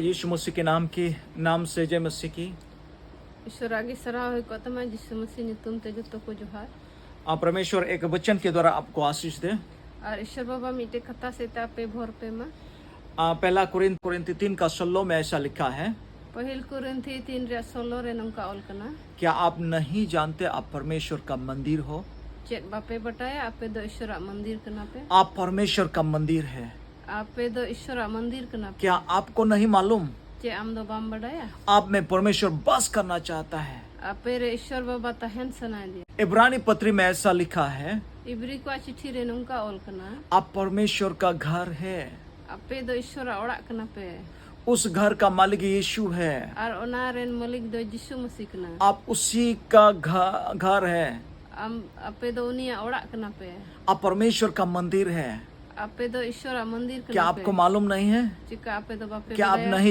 यीशु मसीह के नाम से जय मसीह की। ईश्वर आगे सराह है कतमा जिसु मसीह ने तुम ते जतो को जोहार परमेश्वर एक वचन के द्वारा आपको आशीष दे। और ईश्वर बाबा मीटे खता से तापे भोर पे मा पहला कुरिन्ती 3:16 में ऐसा लिखा है, पहिल कुरिन्थी 3:16 रे नंका ऑल कना क्या आप नहीं जानते आप परमेश्वर का मंदिर हो? चेक बापे बताया आपे दो ईश्वर मंदिर कना पे आप परमेश्वर का मंदिर है। आपे दो ईश्वर मंदिर कना पे क्या आपको नहीं मालूम? चे आम दो बाम बडाया आप में परमेश्वर बस करना चाहता है। आपे रे ईश्वर बाबा तहन सना दिया। इब्रानी पत्री में ऐसा लिखा है, इब्री को चिट्ठी रे नंका ऑल कना आप परमेश्वर का घर है। आपे दो ईश्वर ओड़ा कना पे उस घर का मालिक यीशु है। और ओना रेन मालिक दो यीशु मसीह कना आप उसी का घर है। आम आपे दो उनिया ओड़ा कना पे आप परमेश्वर का मंदिर है। आपे दो ईश्वर मंदिर क्या कना आपको पे मालूम नहीं है? चिका आपे दो बापे क्या आप बडाया। नहीं